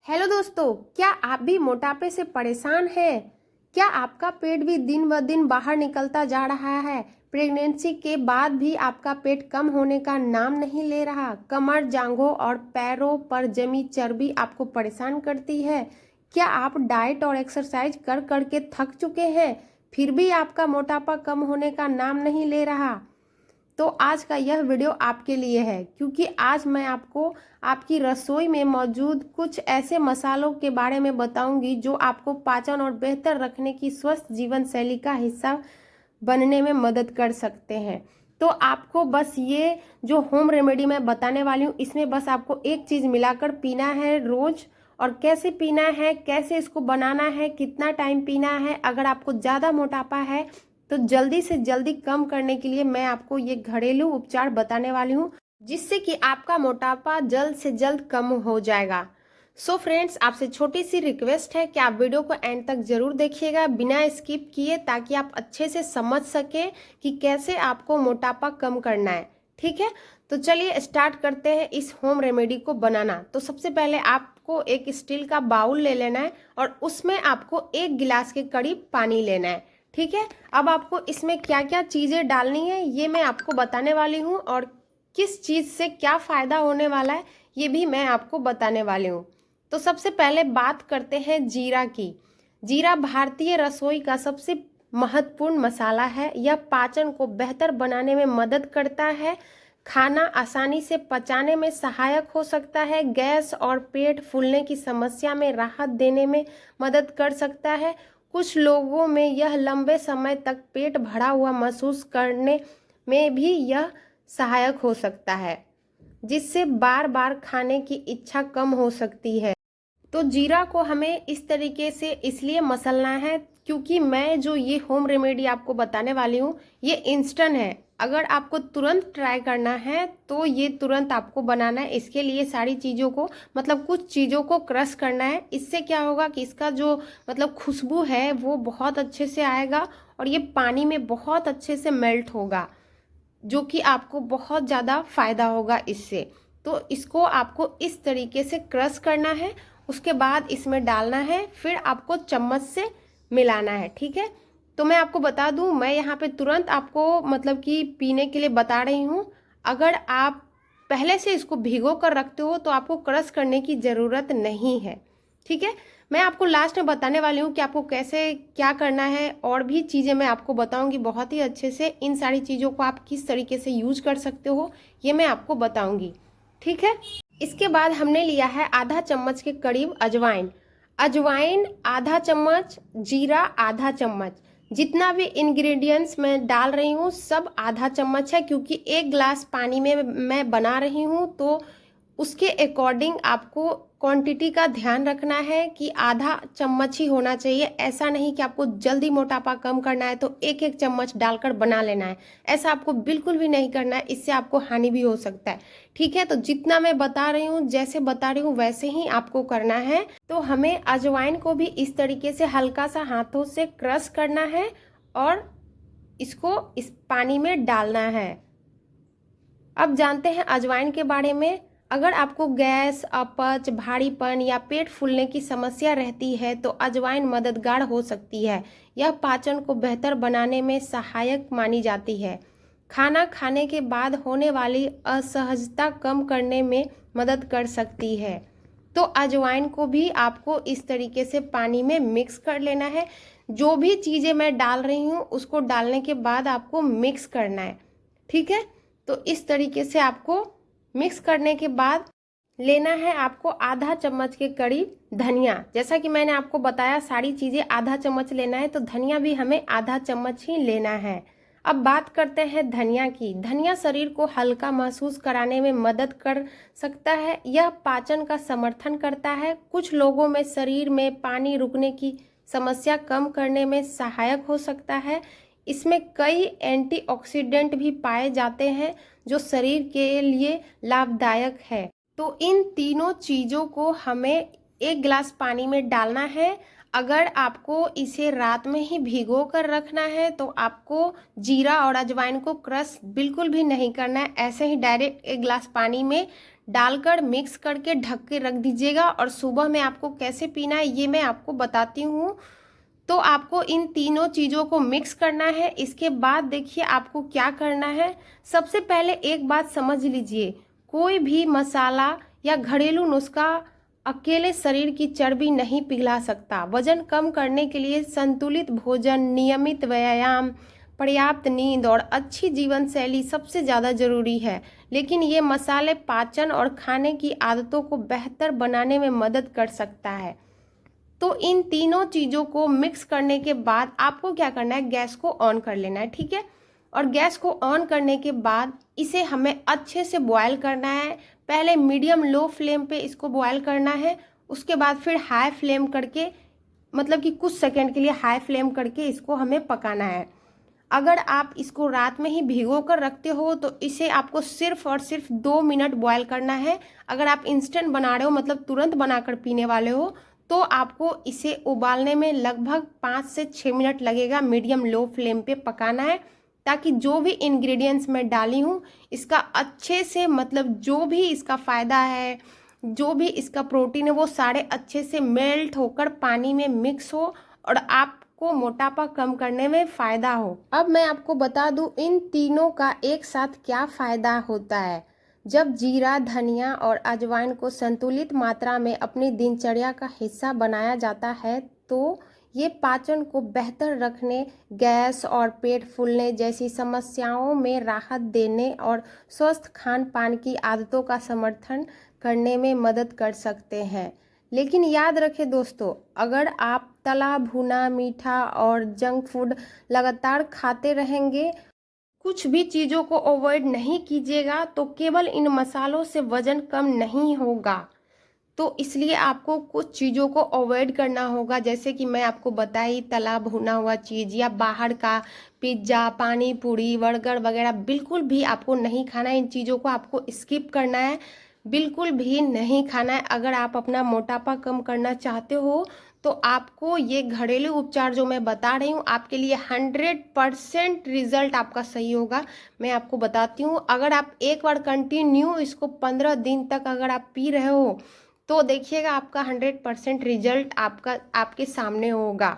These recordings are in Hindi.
हेलो दोस्तों, क्या आप भी मोटापे से परेशान हैं? क्या आपका पेट भी दिन ब दिन बाहर निकलता जा रहा है? प्रेगनेंसी के बाद भी आपका पेट कम होने का नाम नहीं ले रहा। कमर, जांघों और पैरों पर जमी चर्बी आपको परेशान करती है। क्या आप डाइट और एक्सरसाइज कर कर के थक चुके हैं, फिर भी आपका मोटापा कम होने का नाम नहीं ले रहा? तो आज का यह वीडियो आपके लिए है, क्योंकि आज मैं आपको आपकी रसोई में मौजूद कुछ ऐसे मसालों के बारे में बताऊंगी जो आपको पाचन और बेहतर रखने की स्वस्थ जीवन शैली का हिस्सा बनने में मदद कर सकते हैं। तो आपको बस ये जो होम रेमेडी मैं बताने वाली हूँ, इसमें बस आपको एक चीज़ मिलाकर पीना है रोज़। और कैसे पीना है, कैसे इसको बनाना है, कितना टाइम पीना है, अगर आपको ज़्यादा मोटापा है तो जल्दी से जल्दी कम करने के लिए मैं आपको ये घरेलू उपचार बताने वाली हूँ, जिससे कि आपका मोटापा जल्द से जल्द कम हो जाएगा। सो फ्रेंड्स, आपसे छोटी सी रिक्वेस्ट है कि आप वीडियो को एंड तक जरूर देखिएगा बिना स्किप किए, ताकि आप अच्छे से समझ सके कि कैसे आपको मोटापा कम करना है। ठीक है, तो चलिए स्टार्ट करते हैं इस होम रेमेडी को बनाना। तो सबसे पहले आपको एक स्टील का बाउल ले लेना है और उसमें आपको 1 गिलास के करीब पानी लेना है। ठीक है, अब आपको इसमें क्या क्या चीज़ें डालनी है ये मैं आपको बताने वाली हूँ, और किस चीज़ से क्या फ़ायदा होने वाला है ये भी मैं आपको बताने वाली हूँ। तो सबसे पहले बात करते हैं जीरा की। जीरा भारतीय रसोई का सबसे महत्वपूर्ण मसाला है। यह पाचन को बेहतर बनाने में मदद करता है, खाना आसानी से पचाने में सहायक हो सकता है, गैस और पेट फूलने की समस्या में राहत देने में मदद कर सकता है। कुछ लोगों में यह लंबे समय तक पेट भरा हुआ महसूस करने में भी यह सहायक हो सकता है, जिससे बार बार खाने की इच्छा कम हो सकती है। तो जीरा को हमें इस तरीके से इसलिए मसलना है, क्योंकि मैं जो ये होम रेमेडी आपको बताने वाली हूँ ये इंस्टेंट है। अगर आपको तुरंत ट्राई करना है तो ये तुरंत आपको बनाना है। इसके लिए सारी चीज़ों को, मतलब कुछ चीज़ों को क्रश करना है। इससे क्या होगा कि इसका जो मतलब खुशबू है वो बहुत अच्छे से आएगा और ये पानी में बहुत अच्छे से मेल्ट होगा, जो कि आपको बहुत ज़्यादा फ़ायदा होगा इससे। तो इसको आपको इस तरीके से क्रश करना है, उसके बाद इसमें डालना है, फिर आपको चम्मच से मिलाना है। ठीक है, तो मैं आपको बता दूं, मैं यहाँ पे तुरंत आपको मतलब कि पीने के लिए बता रही हूँ। अगर आप पहले से इसको भिगो कर रखते हो तो आपको क्रश करने की ज़रूरत नहीं है। ठीक है, मैं आपको लास्ट में बताने वाली हूँ कि आपको कैसे क्या करना है, और भी चीज़ें मैं आपको बताऊँगी बहुत ही अच्छे से। इन सारी चीज़ों को आप किस तरीके से यूज कर सकते हो ये मैं आपको बताऊँगी। ठीक है, इसके बाद हमने लिया है आधा चम्मच के करीब अजवाइन। अजवाइन आधा चम्मच, जीरा आधा चम्मच। जितना भी इंग्रेडिएंट्स मैं डाल रही हूँ सब आधा चम्मच है, क्योंकि 1 गिलास पानी में मैं बना रही हूँ, तो उसके अकॉर्डिंग आपको क्वांटिटी का ध्यान रखना है कि आधा चम्मच ही होना चाहिए। ऐसा नहीं कि आपको जल्दी मोटापा कम करना है तो 1-1 चम्मच डालकर बना लेना है। ऐसा आपको बिल्कुल भी नहीं करना है, इससे आपको हानि भी हो सकता है। ठीक है, तो जितना मैं बता रही हूँ, जैसे बता रही हूँ वैसे ही आपको करना है। तो हमें अजवाइन को भी इस तरीके से हल्का सा हाथों से क्रश करना है और इसको इस पानी में डालना है। अब जानते हैं अजवाइन के बारे में। अगर आपको गैस, अपच, भारीपन या पेट फूलने की समस्या रहती है तो अजवाइन मददगार हो सकती है। यह पाचन को बेहतर बनाने में सहायक मानी जाती है। खाना खाने के बाद होने वाली असहजता कम करने में मदद कर सकती है। तो अजवाइन को भी आपको इस तरीके से पानी में मिक्स कर लेना है। जो भी चीज़ें मैं डाल रही हूँ उसको डालने के बाद आपको मिक्स करना है। ठीक है, तो इस तरीके से आपको मिक्स करने के बाद लेना है आपको आधा चम्मच के करीब धनिया। जैसा कि मैंने आपको बताया सारी चीज़ें आधा चम्मच लेना है, तो धनिया भी हमें आधा चम्मच ही लेना है। अब बात करते हैं धनिया की। धनिया शरीर को हल्का महसूस कराने में मदद कर सकता है। यह पाचन का समर्थन करता है। कुछ लोगों में शरीर में पानी रुकने की समस्या कम करने में सहायक हो सकता है। इसमें कई एंटीऑक्सीडेंट भी पाए जाते हैं जो शरीर के लिए लाभदायक है। तो इन तीनों चीज़ों को हमें 1 गिलास पानी में डालना है। अगर आपको इसे रात में ही भिगो कर रखना है तो आपको जीरा और अजवाइन को क्रश बिल्कुल भी नहीं करना है, ऐसे ही डायरेक्ट 1 गिलास पानी में डालकर मिक्स करके ढक के रख दीजिएगा। और सुबह में आपको कैसे पीना है ये मैं आपको बताती हूँ। तो आपको इन तीनों चीज़ों को मिक्स करना है। इसके बाद देखिए आपको क्या करना है। सबसे पहले एक बात समझ लीजिए, कोई भी मसाला या घरेलू नुस्खा अकेले शरीर की चर्बी नहीं पिघला सकता। वजन कम करने के लिए संतुलित भोजन, नियमित व्यायाम, पर्याप्त नींद और अच्छी जीवन शैली सबसे ज़्यादा ज़रूरी है। लेकिन ये मसाले पाचन और खाने की आदतों को बेहतर बनाने में मदद कर सकता है। तो इन तीनों चीज़ों को मिक्स करने के बाद आपको क्या करना है, गैस को ऑन कर लेना है, ठीक है। और गैस को ऑन करने के बाद इसे हमें अच्छे से बॉयल करना है। पहले मीडियम लो फ्लेम पे इसको बॉयल करना है, उसके बाद फिर हाई फ्लेम करके, मतलब कि कुछ सेकंड के लिए हाई फ्लेम करके इसको हमें पकाना है। अगर आप इसको रात में ही भिगो कर रखते हो तो इसे आपको सिर्फ और सिर्फ 2 मिनट बॉयल करना है। अगर आप इंस्टेंट बना रहे हो, मतलब तुरंत बनाकर पीने वाले हो, तो आपको इसे उबालने में लगभग 5 से 6 मिनट लगेगा। मीडियम लो फ्लेम पे पकाना है ताकि जो भी इंग्रेडिएंट्स मैं डाली हूँ इसका अच्छे से, मतलब जो भी इसका फ़ायदा है, जो भी इसका प्रोटीन है, वो सारे अच्छे से मेल्ट होकर पानी में मिक्स हो और आपको मोटापा कम करने में फ़ायदा हो। अब मैं आपको बता दूं इन तीनों का एक साथ क्या फ़ायदा होता है। जब जीरा, धनिया और अजवाइन को संतुलित मात्रा में अपनी दिनचर्या का हिस्सा बनाया जाता है तो ये पाचन को बेहतर रखने, गैस और पेट फूलने जैसी समस्याओं में राहत देने और स्वस्थ खान पान की आदतों का समर्थन करने में मदद कर सकते हैं। लेकिन याद रखें दोस्तों, अगर आप तला भुना, मीठा और जंक फूड लगातार खाते रहेंगे, कुछ भी चीज़ों को अवॉइड नहीं कीजिएगा, तो केवल इन मसालों से वजन कम नहीं होगा। तो इसलिए आपको कुछ चीज़ों को अवॉइड करना होगा, जैसे कि मैं आपको बताई, तला भुना हुआ चीज़ या बाहर का पिज्ज़ा, पानी पूरी, बर्गर वगैरह बिल्कुल भी आपको नहीं खाना है। इन चीज़ों को आपको स्किप करना है, बिल्कुल भी नहीं खाना है। अगर आप अपना मोटापा कम करना चाहते हो तो आपको ये घरेलू उपचार जो मैं बता रही हूँ आपके लिए 100% रिजल्ट आपका सही होगा। मैं आपको बताती हूँ, अगर आप एक बार कंटिन्यू इसको 15 दिन तक अगर आप पी रहे हो तो देखिएगा आपका 100% रिजल्ट आपके सामने होगा।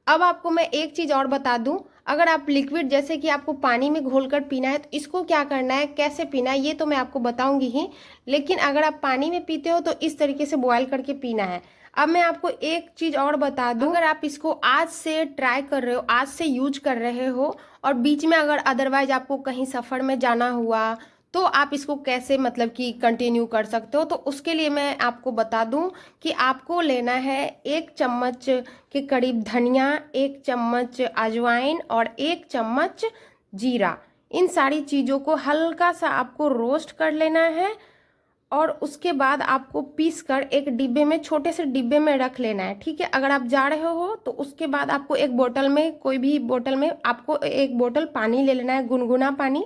अब आपको मैं एक चीज़ और बता दूं, अगर आप लिक्विड जैसे कि आपको पानी में घोलकर पीना है तो इसको क्या करना है, कैसे पीना है, ये तो मैं आपको बताऊंगी ही। लेकिन अगर आप पानी में पीते हो तो इस तरीके से बॉयल करके पीना है। अब मैं आपको एक चीज़ और बता दूं, अगर आप इसको आज से ट्राई कर रहे हो, आज से यूज कर रहे हो और बीच में अगर अदरवाइज आपको कहीं सफ़र में जाना हुआ तो आप इसको कैसे, मतलब कि कंटिन्यू कर सकते हो। तो उसके लिए मैं आपको बता दूं कि आपको लेना है 1 चम्मच के करीब धनिया, 1 चम्मच अजवाइन और 1 चम्मच जीरा। इन सारी चीज़ों को हल्का सा आपको रोस्ट कर लेना है और उसके बाद आपको पीस कर एक डिब्बे में, छोटे से डिब्बे में रख लेना है, ठीक है। अगर आप जा रहे हो तो उसके बाद आपको एक बोतल में, कोई भी बोतल में आपको 1 बोतल पानी ले लेना है, गुनगुना पानी।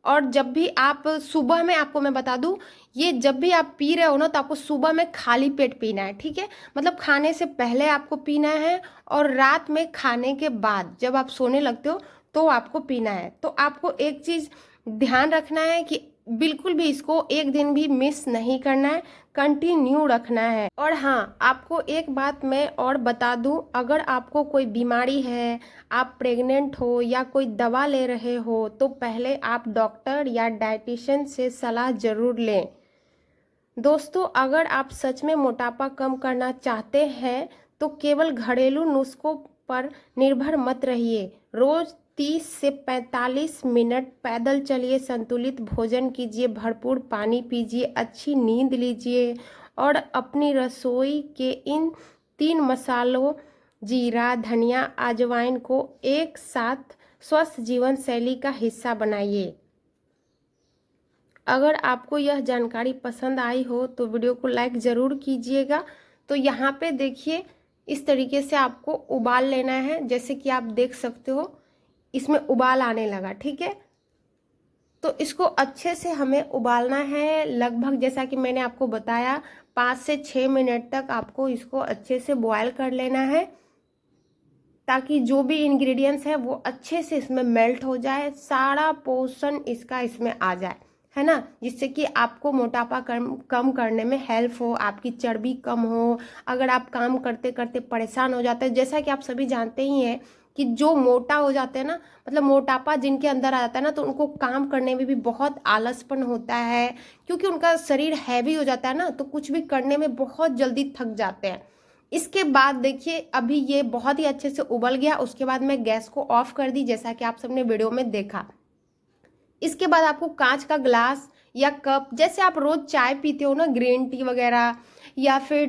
और जब भी आप सुबह में, आपको मैं बता दूं, ये जब भी आप पी रहे हो ना तो आपको सुबह में खाली पेट पीना है, ठीक है। मतलब खाने से पहले आपको पीना है और रात में खाने के बाद जब आप सोने लगते हो तो आपको पीना है। तो आपको एक चीज़ ध्यान रखना है कि बिल्कुल भी इसको एक दिन भी मिस नहीं करना है, कंटिन्यू रखना है। और हाँ, आपको एक बात मैं और बता दूं, अगर आपको कोई बीमारी है, आप प्रेग्नेंट हो या कोई दवा ले रहे हो तो पहले आप डॉक्टर या डाइटिशियन से सलाह ज़रूर लें। दोस्तों, अगर आप सच में मोटापा कम करना चाहते हैं तो केवल घरेलू नुस्खों पर निर्भर मत रहिए। रोज़ 30 से 45 मिनट पैदल चलिए, संतुलित भोजन कीजिए, भरपूर पानी पीजिए, अच्छी नींद लीजिए और अपनी रसोई के इन 3 मसालों, जीरा, धनिया, अजवाइन को एक साथ स्वस्थ जीवन शैली का हिस्सा बनाइए। अगर आपको यह जानकारी पसंद आई हो तो वीडियो को लाइक ज़रूर कीजिएगा। तो यहाँ पे देखिए, इस तरीके से आपको उबाल लेना है, जैसे कि आप देख सकते हो इसमें उबाल आने लगा, ठीक है। तो इसको अच्छे से हमें उबालना है, लगभग जैसा कि मैंने आपको बताया 5 से 6 मिनट तक आपको इसको अच्छे से बॉयल कर लेना है ताकि जो भी इंग्रेडिएंट्स है वो अच्छे से इसमें मेल्ट हो जाए, सारा पोर्शन इसका इसमें आ जाए। है ना, जिससे कि आपको मोटापा कम करने में हेल्प हो, आपकी चर्बी कम हो। अगर आप काम करते करते परेशान हो जाते हैं, जैसा कि आप सभी जानते ही हैं कि जो मोटा हो जाते हैं ना, मतलब मोटापा जिनके अंदर आ जाता है ना, तो उनको काम करने में भी बहुत आलसपन होता है, क्योंकि उनका शरीर हैवी हो जाता है ना, तो कुछ भी करने में बहुत जल्दी थक जाते हैं। इसके बाद देखिए अभी ये बहुत ही अच्छे से उबल गया, उसके बाद मैं गैस को ऑफ कर दी, जैसा कि आप सबने वीडियो में देखा। इसके बाद आपको कांच का ग्लास या कप, जैसे आप रोज चाय पीते हो ना, ग्रीन टी वगैरह, या फिर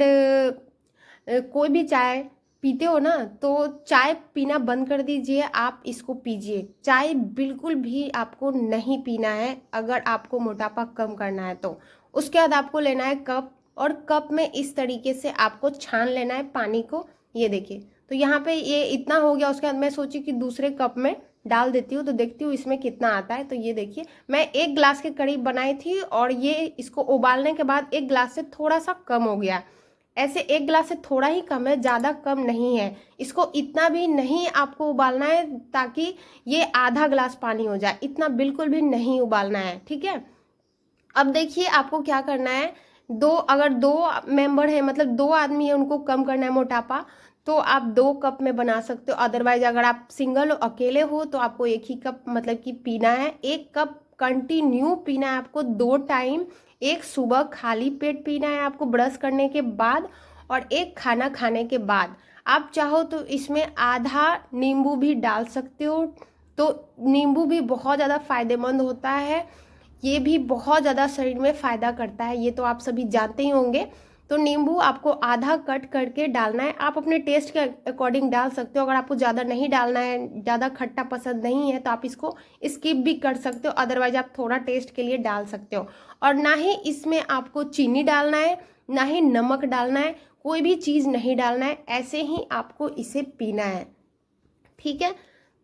कोई भी चाय पीते हो ना, तो चाय पीना बंद कर दीजिए, आप इसको पीजिए। चाय बिल्कुल भी आपको नहीं पीना है अगर आपको मोटापा कम करना है तो। उसके बाद आपको लेना है कप, और कप में इस तरीके से आपको छान लेना है पानी को। ये देखिए, तो यहाँ पे ये इतना हो गया। उसके बाद मैं सोची कि दूसरे कप में डाल देती हूँ, तो देखती हूँ इसमें कितना आता है। तो ये देखिए, मैं 1 गिलास के करीब बनाई थी, और ये इसको उबालने के बाद 1 गिलास से थोड़ा सा कम हो गया। ऐसे 1 गिलास से थोड़ा ही कम है, ज़्यादा कम नहीं है। इसको इतना भी नहीं आपको उबालना है ताकि ये आधा गिलास पानी हो जाए, इतना बिल्कुल भी नहीं उबालना है, ठीक है। अब देखिए आपको क्या करना है, अगर 2 मेंबर है, मतलब 2 आदमी है, उनको कम करना है मोटापा, तो आप 2 कप में बना सकते हो। अदरवाइज अगर आप सिंगल अकेले हो तो आपको 1 ही कप मतलब कि पीना है। 1 कप कंटिन्यू पीना है आपको 2 टाइम। एक सुबह खाली पेट पीना है आपको ब्रश करने के बाद, और एक खाना खाने के बाद। आप चाहो तो इसमें आधा नींबू भी डाल सकते हो, तो नींबू भी बहुत ज़्यादा फायदेमंद होता है, ये भी बहुत ज़्यादा शरीर में फ़ायदा करता है, ये तो आप सभी जानते ही होंगे। तो नींबू आपको आधा कट करके डालना है, आप अपने टेस्ट के अकॉर्डिंग डाल सकते हो। अगर आपको ज़्यादा नहीं डालना है, ज़्यादा खट्टा पसंद नहीं है, तो आप इसको स्किप भी कर सकते हो, अदरवाइज आप थोड़ा टेस्ट के लिए डाल सकते हो। और ना ही इसमें आपको चीनी डालना है, ना ही नमक डालना है, कोई भी चीज़ नहीं डालना है, ऐसे ही आपको इसे पीना है, ठीक है।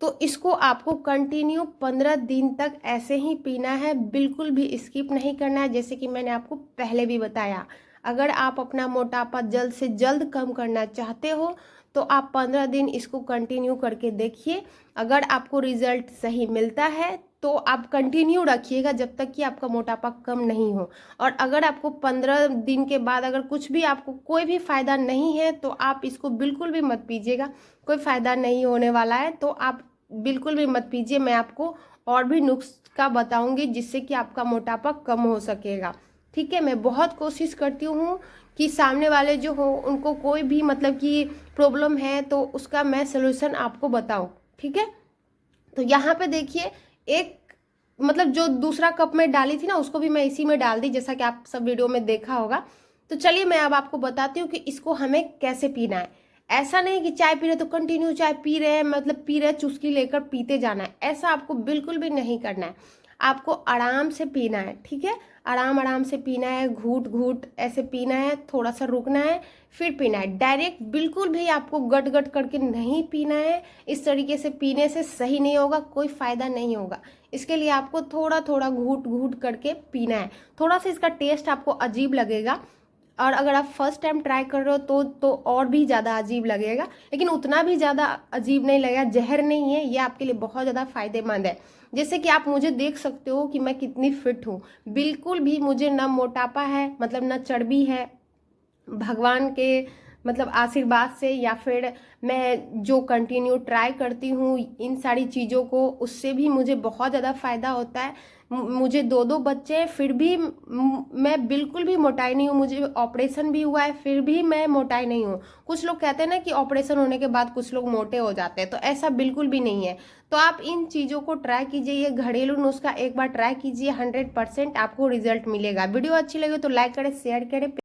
तो इसको आपको कंटिन्यू 15 दिन तक ऐसे ही पीना है, बिल्कुल भी स्किप नहीं करना है, जैसे कि मैंने आपको पहले भी बताया। अगर आप अपना मोटापा जल्द से जल्द कम करना चाहते हो तो आप 15 दिन इसको कंटिन्यू करके देखिए। अगर आपको रिजल्ट सही मिलता है तो आप कंटिन्यू रखिएगा जब तक कि आपका मोटापा कम नहीं हो। और अगर आपको 15 दिन के बाद अगर कुछ भी आपको कोई भी फ़ायदा नहीं है तो आप इसको बिल्कुल भी मत पीजिएगा, कोई फ़ायदा नहीं होने वाला है, तो आप बिल्कुल भी मत पीजिए। मैं आपको और भी नुस्खा बताऊंगी जिससे कि आपका मोटापा कम हो सकेगा, ठीक है। मैं बहुत कोशिश करती हूँ कि सामने वाले जो हो उनको कोई भी मतलब कि प्रॉब्लम है तो उसका मैं सलूशन आपको बताऊँ, ठीक है। तो यहाँ पे देखिए, एक मतलब जो दूसरा कप में डाली थी ना, उसको भी मैं इसी में डाल दी, जैसा कि आप सब वीडियो में देखा होगा। तो चलिए मैं अब आपको बताती हूँ कि इसको हमें कैसे पीना है। ऐसा नहीं कि चाय पी रहे तो कंटिन्यू चाय पी रहे हैं, मतलब पी रहे चुस्की लेकर पीते जाना है, ऐसा आपको बिल्कुल भी नहीं करना है। आपको आराम से पीना है, ठीक है। आराम आराम से पीना है, घूट घूट ऐसे पीना है, थोड़ा सा रुकना है, फिर पीना है। डायरेक्ट बिल्कुल भी आपको गट गट करके नहीं पीना है। इस तरीके से पीने से सही नहीं होगा, कोई फ़ायदा नहीं होगा। इसके लिए आपको थोड़ा थोड़ा घूट घूट करके पीना है। थोड़ा सा इसका टेस्ट आपको अजीब लगेगा, और अगर आप फर्स्ट टाइम ट्राई कर रहे हो तो और भी ज़्यादा अजीब लगेगा, लेकिन उतना भी ज़्यादा अजीब नहीं लगेगा। जहर नहीं है, ये आपके लिए बहुत ज़्यादा फायदेमंद है। जैसे कि आप मुझे देख सकते हो कि मैं कितनी फिट हूँ, बिल्कुल भी मुझे ना मोटापा है, मतलब ना चर्बी है। भगवान के मतलब आशीर्वाद से, या फिर मैं जो कंटिन्यू ट्राई करती हूँ इन सारी चीज़ों को, उससे भी मुझे बहुत ज़्यादा फ़ायदा होता है। मुझे 2 बच्चे हैं, फिर भी मैं बिल्कुल भी मोटाई नहीं हूँ। मुझे ऑपरेशन भी हुआ है, फिर भी मैं मोटाई नहीं हूँ। कुछ लोग कहते हैं ना कि ऑपरेशन होने के बाद कुछ लोग मोटे हो जाते हैं, तो ऐसा बिल्कुल भी नहीं है। तो आप इन चीज़ों को ट्राई कीजिए, ये घरेलू नुस्खा एक बार ट्राई कीजिए, 100% आपको रिजल्ट मिलेगा। वीडियो अच्छी लगे तो लाइक करें, शेयर करें।